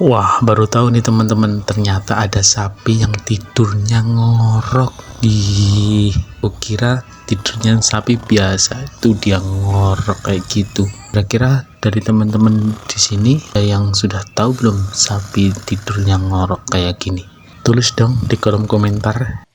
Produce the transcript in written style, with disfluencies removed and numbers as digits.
Wah, baru tahu nih teman-teman, ternyata ada sapi yang tidurnya ngorok. Kukira tidurnya sapi biasa itu dia ngorok kayak gitu. Kira-kira dari teman-teman di sini ada yang sudah tahu belum sapi tidurnya ngorok kayak gini? Tulis dong di kolom komentar.